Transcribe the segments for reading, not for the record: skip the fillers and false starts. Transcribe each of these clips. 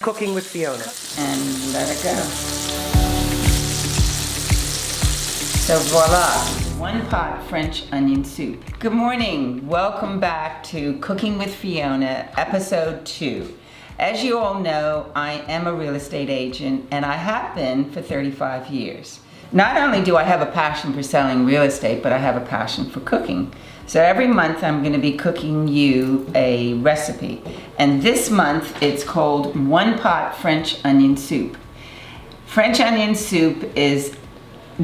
Cooking with Fiona. And let it go. So voila, one pot French onion soup. Good morning, welcome back to Cooking with Fiona, episode 2. As you all know, I am a real estate agent and I have been for 35 years. Not only do I have a passion for selling real estate, but I have a passion for cooking. So every month I'm going to be cooking you a recipe. And this month it's called One Pot French Onion Soup. French onion soup is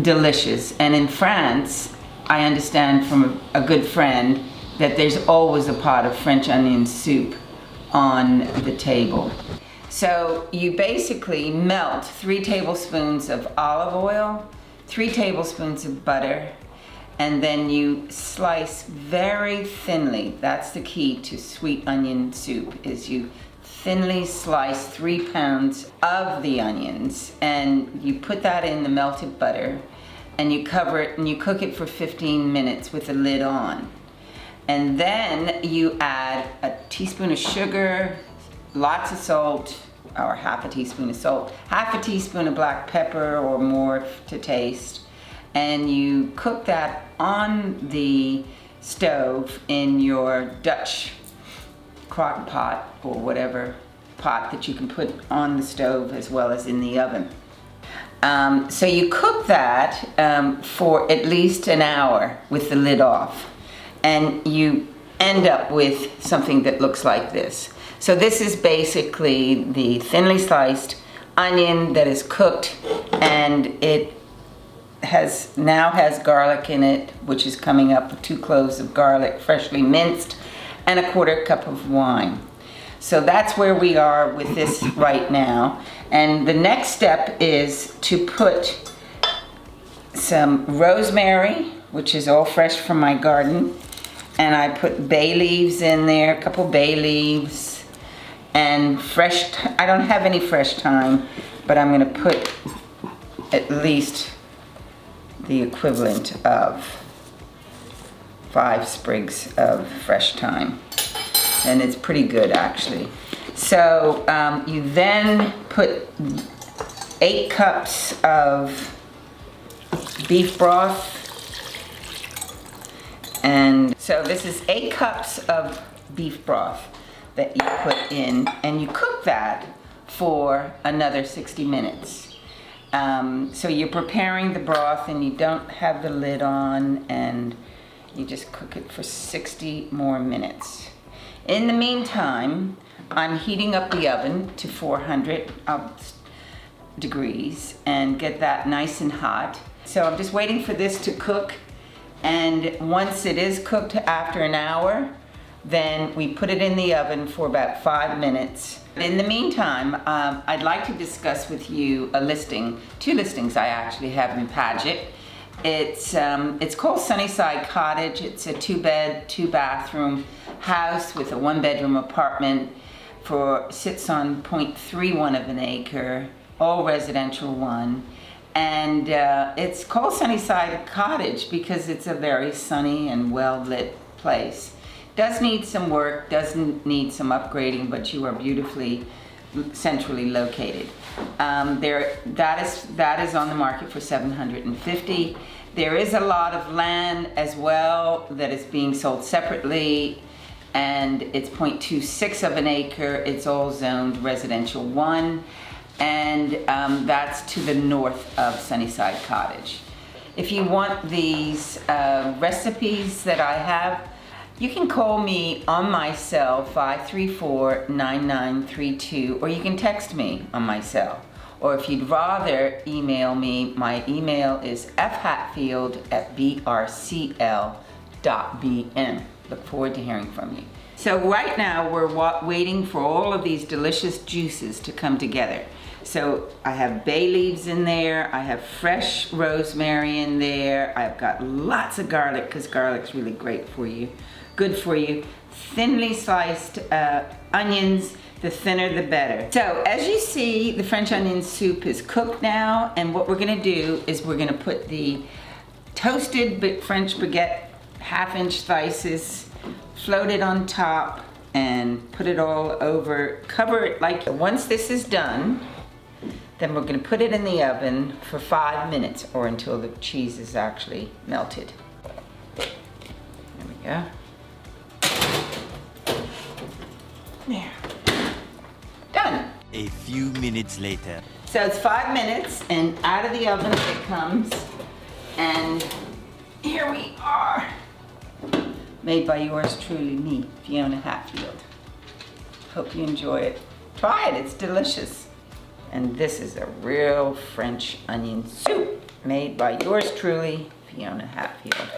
delicious. And in France, I understand from a good friend that there's always a pot of French onion soup on the table. So you basically melt 3 tablespoons of olive oil, 3 tablespoons of butter, and then you slice very thinly. That's the key to sweet onion soup, is you thinly slice 3 pounds of the onions, and you put that in the melted butter, and you cover it and you cook it for 15 minutes with the lid on. And then you add a teaspoon of sugar, lots of salt, or half a teaspoon of salt, half a teaspoon of black pepper or more to taste, and you cook that on the stove in your Dutch crock pot or whatever pot that you can put on the stove as well as in the oven. So you cook that for at least an hour with the lid off, and you end up with something that looks like this. So this is basically the thinly sliced onion that is cooked, and it now has garlic in it, which is coming up with 2 cloves of garlic, freshly minced, and a 1/4 cup of wine. So that's where we are with this right now. And the next step is to put some rosemary, which is all fresh from my garden, and I put bay leaves in there, a couple bay leaves, and I don't have any fresh thyme, but I'm gonna put at least the equivalent of 5 sprigs of fresh thyme. And it's pretty good actually. So you then put 8 cups of beef broth. And so this is 8 cups of beef broth that you put in, and you cook that for another 60 minutes. So you're preparing the broth and you don't have the lid on, and you just cook it for 60 more minutes. In the meantime, I'm heating up the oven to 400 degrees and get that nice and hot. So I'm just waiting for this to cook, and once it is cooked after an hour, then we put it in the oven for about 5 minutes. In the meantime, I'd like to discuss with you a listing, 2 listings I actually have in Paget. It's called Sunnyside Cottage. It's a 2-bed, 2-bathroom house with a 1-bedroom apartment. Sits on 0.31 of an acre, all residential 1. And it's called Sunnyside Cottage because it's a very sunny and well-lit place. Does need some work, doesn't need some upgrading, but you are beautifully centrally located. That is on the market for $750. There is a lot of land as well that is being sold separately, and it's 0.26 of an acre. It's all zoned residential 1, and that's to the north of Sunnyside Cottage. If you want these recipes that I have, you can call me on my cell, 534-9932, or you can text me on my cell. Or if you'd rather email me, my email is fhatfield@brcl.bm. Look forward to hearing from you. So right now we're waiting for all of these delicious juices to come together. So I have bay leaves in there, I have fresh rosemary in there, I've got lots of garlic because garlic's really great for you. Good for you. Thinly sliced onions, the thinner the better. So as you see, the French onion soup is cooked now, and what we're gonna do is we're gonna put the toasted French baguette 1/2-inch slices, float it on top, and put it all over, cover it like, once this is done, then we're gonna put it in the oven for 5 minutes or until the cheese is actually melted. There we go. There. Done. A few minutes later. So it's 5 minutes and out of the oven it comes. And here we are. Made by yours truly, me, Fiona Hatfield. Hope you enjoy it. Try it, it's delicious. And this is a real French onion soup made by yours truly, Fiona Hatfield.